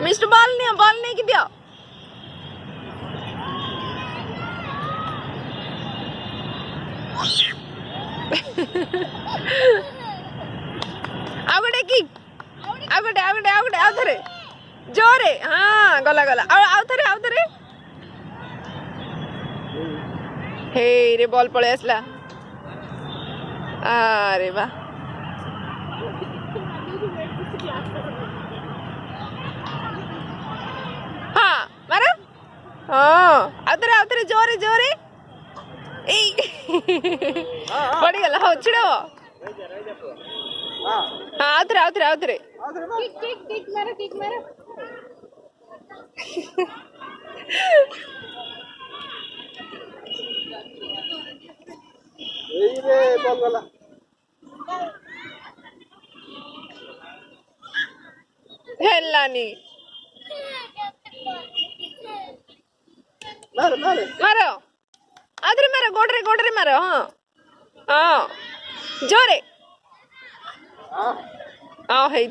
mister ball नहीं कि दियो आगोटे की आगोटे आउथरे जोरे हाँ गला गला आउथरे हे रे बॉल पळे आसला अरे वाह हाँ मारो हाँ आउथरे जोरे ए पड़ी गला हो छिड़ो हाँ आउथरे किक मारो हेलानी मारो आधरे मारो गोडरे मारो हाँ जोरे हाँ है